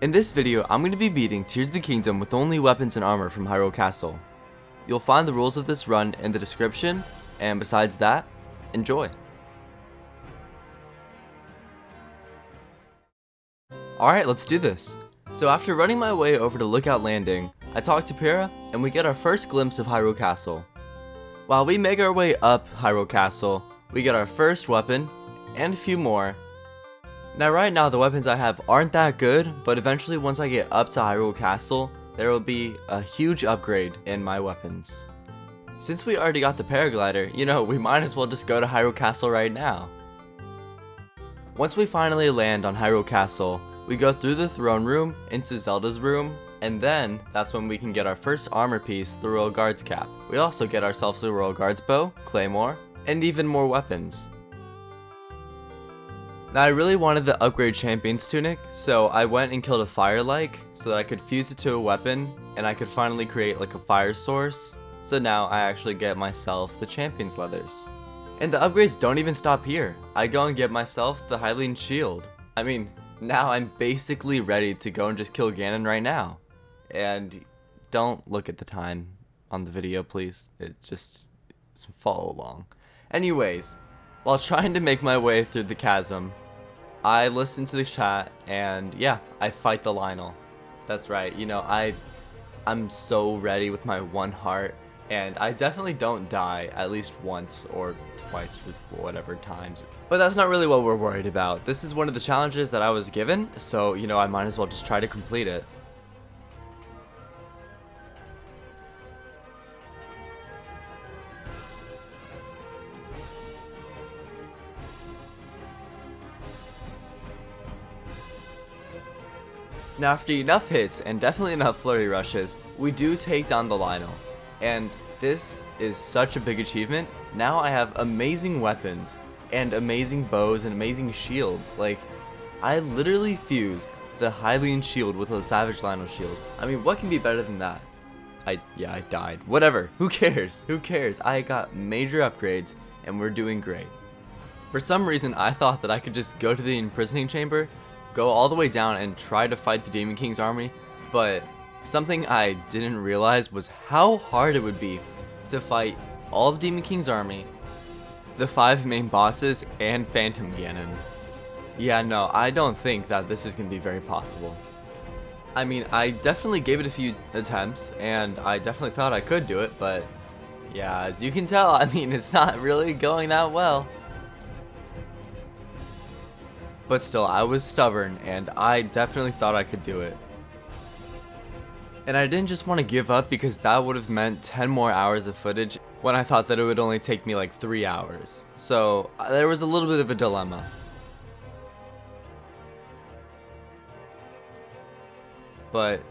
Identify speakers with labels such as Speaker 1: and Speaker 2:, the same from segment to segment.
Speaker 1: In this video, I'm going to be beating Tears of the Kingdom with only weapons and armor from Hyrule Castle. You'll find the rules of this run in the description, and besides that, enjoy. Alright, let's do this. So after running my way over to Lookout Landing, I talk to Pyrrha, and we get our first glimpse of Hyrule Castle. While we make our way up Hyrule Castle, we get our first weapon, and a few more. Now right now the weapons I have aren't that good, but eventually once I get up to Hyrule Castle, there will be a huge upgrade in my weapons. Since we already got the paraglider, we might as well just go to Hyrule Castle right now. Once we finally land on Hyrule Castle, we go through the throne room into Zelda's room, and then that's when we can get our first armor piece, the Royal Guard's cap. We also get ourselves a Royal Guard's bow, claymore, and even more weapons. Now I really wanted the upgrade champion's tunic, so I went and killed a fire-like so that I could fuse it to a weapon and I could finally create like a fire source. So now I actually get myself the champion's leathers. And the upgrades don't even stop here. I go and get myself the Hylian shield. I mean, now I'm basically ready to go and just kill Ganon right now. And don't look at the time on the video, please. Just follow along. Anyways, while trying to make my way through the chasm, I listen to the chat and yeah, I fight the Lynel. That's right, I'm so ready with my one heart, and I definitely don't die at least once or twice or whatever times. But that's not really what we're worried about. This is one of the challenges that I was given, so I might as well just try to complete it. Now after enough hits, and definitely enough flurry rushes, we do take down the Lynel. And this is such a big achievement. Now I have amazing weapons, and amazing bows, and amazing shields. Like, I literally fuse the Hylian shield with a Savage Lynel shield. I mean, what can be better than that? I died. Whatever, who cares? Who cares? I got major upgrades, and we're doing great. For some reason, I thought that I could just go to the imprisoning chamber, go all the way down and try to fight the Demon King's army, but something I didn't realize was how hard it would be to fight all of Demon King's army, the 5 main bosses, and Phantom Ganon. Yeah, no, I don't think that this is going to be very possible. I mean, I definitely gave it a few attempts, and I definitely thought I could do it, but yeah, as you can tell, I mean, it's not really going that well. But still, I was stubborn, and I definitely thought I could do it. And I didn't just want to give up because that would have meant 10 more hours of footage when I thought that it would only take me like 3 hours. So there was a little bit of a dilemma. But,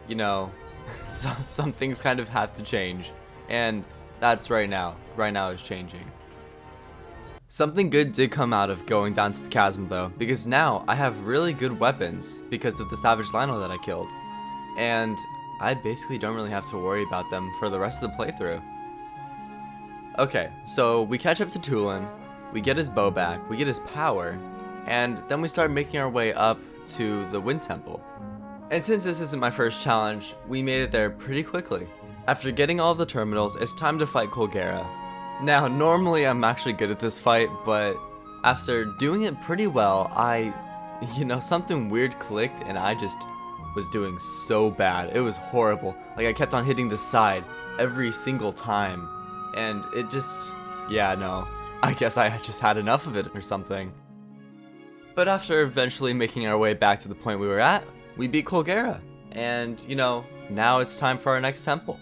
Speaker 1: some things kind of have to change. And that's right now. Right now it's changing. Something good did come out of going down to the chasm though, because now I have really good weapons because of the Savage Lynel that I killed. And I basically don't really have to worry about them for the rest of the playthrough. Okay, so we catch up to Tulin, we get his bow back, we get his power, and then we start making our way up to the Wind Temple. And since this isn't my first challenge, we made it there pretty quickly. After getting all of the terminals, it's time to fight Colgera. Now, normally I'm actually good at this fight, but after doing it pretty well, something weird clicked and I just was doing so bad. It was horrible. Like, I kept on hitting the side every single time, and it just, I guess I just had enough of it or something. But after eventually making our way back to the point we were at, we beat Colgera, and, now it's time for our next temple.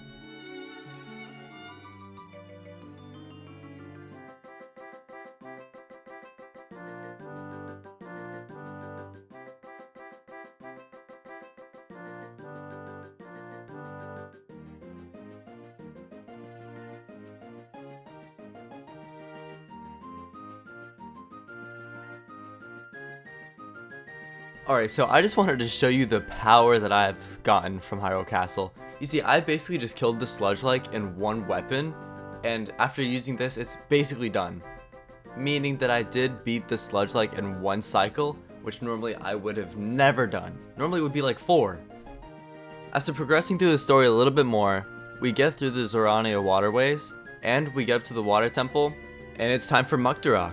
Speaker 1: Alright, so I just wanted to show you the power that I've gotten from Hyrule Castle. You see, I basically just killed the Sludge-like in one weapon, and after using this, it's basically done. Meaning that I did beat the Sludge-like in one cycle, which normally I would have never done. Normally it would be like 4. After progressing through the story a little bit more, we get through the Zorania waterways, and we get up to the water temple, and it's time for Muktarok.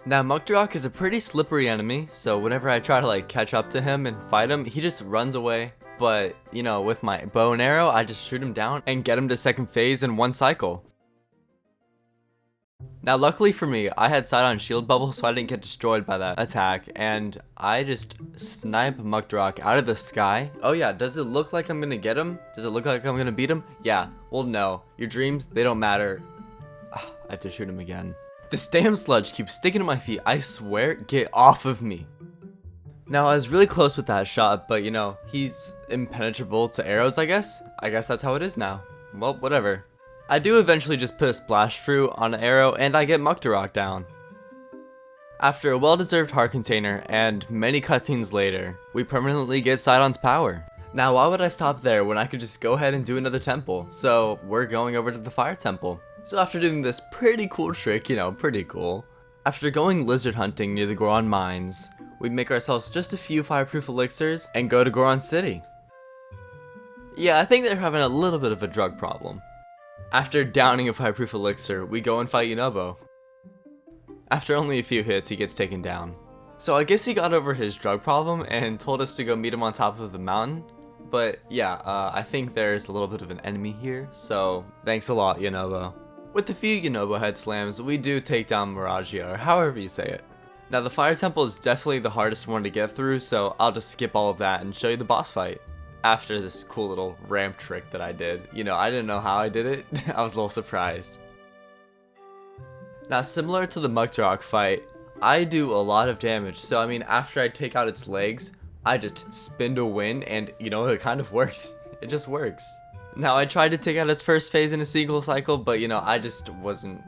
Speaker 1: Now Muktarok is a pretty slippery enemy, so whenever I try to like catch up to him and fight him, he just runs away. But, you know, with my bow and arrow, I just shoot him down and get him to second phase in 1 cycle. Now luckily for me, I had sight on shield bubble, so I didn't get destroyed by that attack, and I just snipe Muktarok out of the sky. Oh yeah, does it look like I'm gonna get him? Does it look like I'm gonna beat him? Yeah, well no, your dreams, they don't matter. I have to shoot him again. This damn sludge keeps sticking to my feet, I swear, get off of me. Now I was really close with that shot, but you know, he's impenetrable to arrows, I guess. I guess that's how it is now. Well, whatever. I do eventually just put a splash fruit on an arrow and I get Muktarok down. After a well-deserved heart container and many cutscenes later, we permanently get Sidon's power. Now why would I stop there when I could just go ahead and do another temple? So we're going over to the fire temple. So after doing this pretty cool trick, you know, pretty cool. After going lizard hunting near the Goron mines, we make ourselves just a few fireproof elixirs and go to Goron City. Yeah, I think they're having a little bit of a drug problem. After downing a fireproof elixir, we go and fight Yunobo. After only a few hits, he gets taken down. So I guess he got over his drug problem and told us to go meet him on top of the mountain. But yeah, I think there's a little bit of an enemy here, so thanks a lot, Yunobo. With a few Yunobo head slams, we do take down Miragia, or however you say it. Now the fire temple is definitely the hardest one to get through, so I'll just skip all of that and show you the boss fight. After this cool little ramp trick that I did. You know, I didn't know how I did it, I was a little surprised. Now similar to the Muktarok fight, I do a lot of damage, so I mean after I take out its legs, I just spin to win and you know, it kind of works. It just works. Now I tried to take out its first phase in a single cycle, but you know, it just wasn't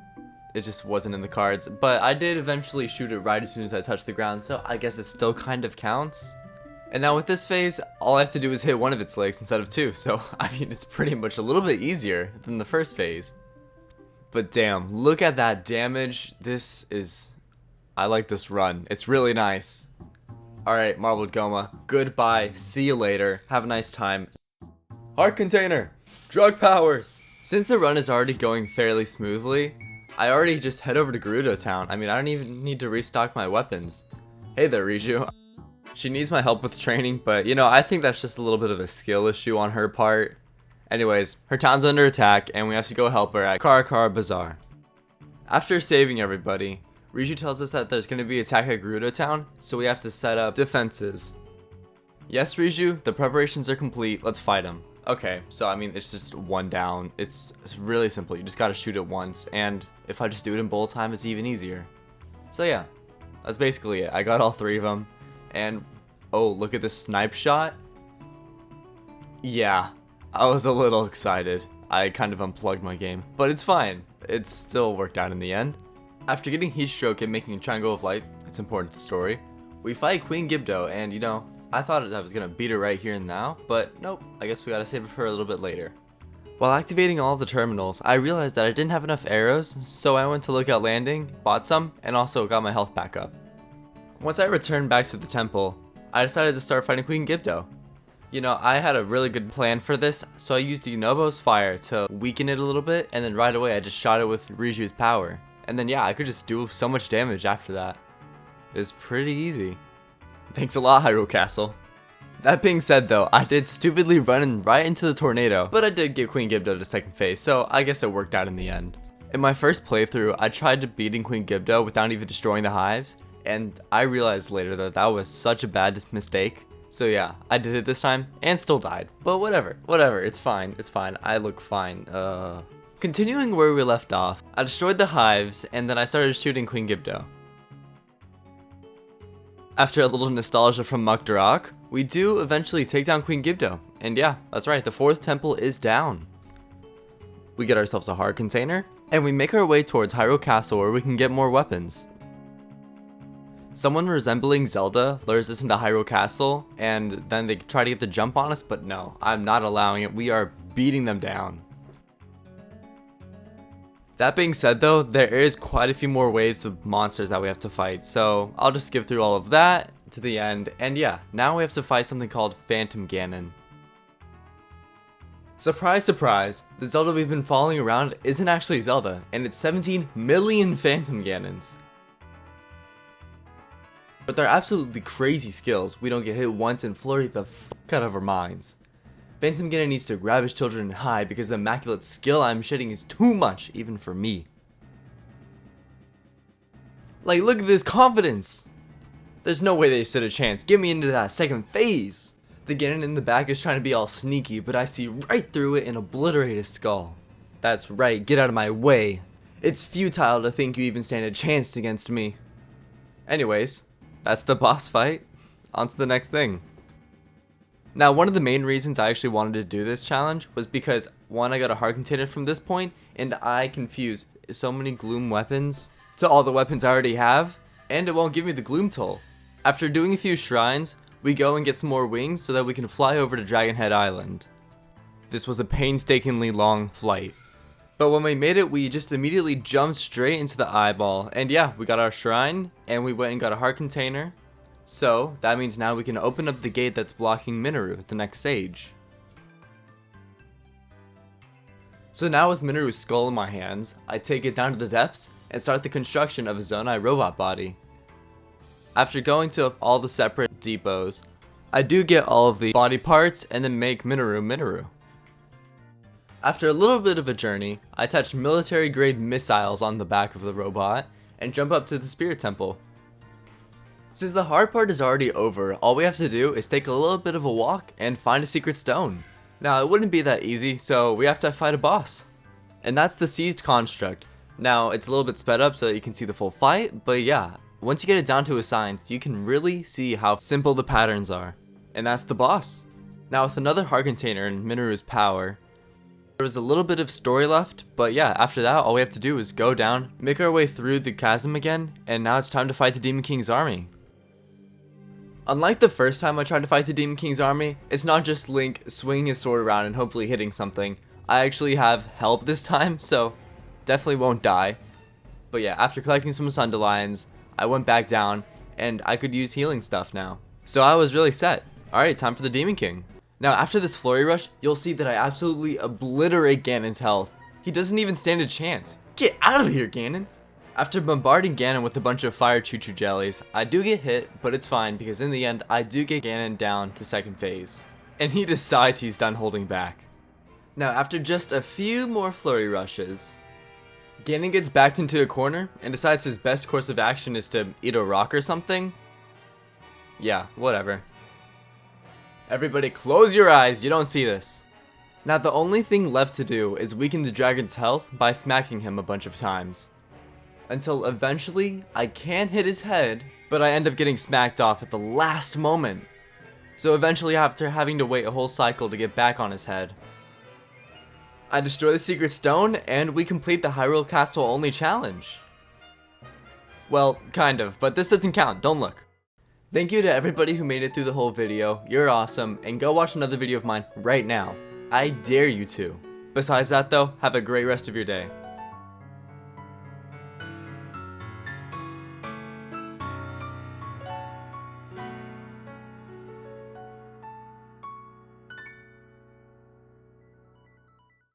Speaker 1: in the cards. But I did eventually shoot it right as soon as I touched the ground, so I guess it still kind of counts. And now with this phase, all I have to do is hit one of its legs instead of 2, so I mean it's pretty much a little bit easier than the first phase. But damn, look at that damage. I like this run. It's really nice. Alright, Marbled Goma, goodbye, see you later, have a nice time. Heart container! Drug powers! Since the run is already going fairly smoothly, I already just head over to Gerudo town. I mean, I don't even need to restock my weapons. Hey there, Riju. She needs my help with training, but you know, I think that's just a little bit of a skill issue on her part. Anyways, her town's under attack, and we have to go help her at Karakara Bazaar. After saving everybody, Riju tells us that there's going to be an attack at Gerudo town, so we have to set up defenses. Yes, Riju, the preparations are complete, let's fight him. Okay, so I mean, it's just 1 down. It's really simple. You just gotta shoot it once, and if I just do it in bullet time, it's even easier. So yeah, that's basically it. I got all 3 of them, and oh, look at this snipe shot. Yeah, I was a little excited. I kind of unplugged my game, but it's fine. It still worked out in the end. After getting heat stroke and making a triangle of light, it's important to the story, we fight Queen Gibdo, and you know, I thought I was gonna beat her right here and now, but nope, I guess we gotta save it for a little bit later. While activating all of the terminals, I realized that I didn't have enough arrows, so I went to Lookout Landing, bought some, and also got my health back up. Once I returned back to the temple, I decided to start fighting Queen Gibdo. You know, I had a really good plan for this, so I used Yunobo's fire to weaken it a little bit, and then right away I just shot it with Riju's power. And then yeah, I could just do so much damage after that. It was pretty easy. Thanks a lot, Hyrule Castle. That being said though, I did stupidly run right into the tornado, but I did get Queen Gibdo to second phase, so I guess it worked out in the end. In my first playthrough, I tried beating Queen Gibdo without even destroying the hives, and I realized later that that was such a bad mistake. So yeah, I did it this time, and still died. But whatever, it's fine, I look fine. Continuing where we left off, I destroyed the hives, and then I started shooting Queen Gibdo. After a little nostalgia from Muktarok, we do eventually take down Queen Gibdo, and yeah, that's right, the 4th temple is down. We get ourselves a heart container, and we make our way towards Hyrule Castle where we can get more weapons. Someone resembling Zelda lures us into Hyrule Castle, and then they try to get the jump on us, but no, I'm not allowing it, we are beating them down. That being said though, there is quite a few more waves of monsters that we have to fight, so I'll just skip through all of that to the end, and yeah, now we have to fight something called Phantom Ganon. Surprise, surprise, the Zelda we've been following around isn't actually Zelda, and it's 17 million Phantom Ganons. But they're absolutely crazy skills. We don't get hit once and flurry the fuck out of our minds. Phantom Ganon needs to grab his children and hide because the immaculate skill I'm shedding is too much, even for me. Like, look at this confidence! There's no way they stood a chance. Get me into that second phase! The Ganon in the back is trying to be all sneaky, but I see right through it and obliterate his skull. That's right, get out of my way. It's futile to think you even stand a chance against me. Anyways, that's the boss fight. On to the next thing. Now, one of the main reasons I actually wanted to do this challenge was because, one, I got a heart container from this point, and I confuse so many gloom weapons to all the weapons I already have, and it won't give me the gloom toll. After doing a few shrines, we go and get some more wings so that we can fly over to Dragon Head Island. This was a painstakingly long flight. But when we made it, we just immediately jumped straight into the eyeball, and yeah, we got our shrine, and we went and got a heart container. So, that means now we can open up the gate that's blocking Mineru, the next sage. So now with Mineru's skull in my hands, I take it down to the depths and start the construction of a Zonai robot body. After going to all the separate depots, I do get all of the body parts and then make Mineru. After a little bit of a journey, I attach military grade missiles on the back of the robot and jump up to the spirit temple. Since the hard part is already over, all we have to do is take a little bit of a walk and find a secret stone. Now, it wouldn't be that easy, so we have to fight a boss. And that's the Seized Construct. Now, it's a little bit sped up so that you can see the full fight, but yeah, once you get it down to a science, you can really see how simple the patterns are. And that's the boss. Now, with another heart container and Mineru's power, there was a little bit of story left, but yeah, after that, all we have to do is go down, make our way through the chasm again, and now it's time to fight the Demon King's army. Unlike the first time I tried to fight the Demon King's army, it's not just Link swinging his sword around and hopefully hitting something. I actually have help this time, so definitely won't die. But yeah, after collecting some Sundelions, I went back down, and I could use healing stuff now. So I was really set. Alright, time for the Demon King. Now after this Flurry Rush, you'll see that I absolutely obliterate Ganon's health. He doesn't even stand a chance. Get out of here, Ganon! After bombarding Ganon with a bunch of fire choo-choo jellies, I do get hit, but it's fine because in the end, I do get Ganon down to second phase. And he decides he's done holding back. Now after just a few more Flurry Rushes, Ganon gets backed into a corner and decides his best course of action is to eat a rock or something. Yeah, whatever. Everybody close your eyes, you don't see this. Now the only thing left to do is weaken the dragon's health by smacking him a bunch of times. Until eventually, I can hit his head, but I end up getting smacked off at the last moment. So eventually after having to wait a whole cycle to get back on his head, I destroy the secret stone and we complete the Hyrule Castle only challenge. Well, kind of, but this doesn't count, don't look. Thank you to everybody who made it through the whole video, you're awesome, and go watch another video of mine right now. I dare you to. Besides that though, have a great rest of your day.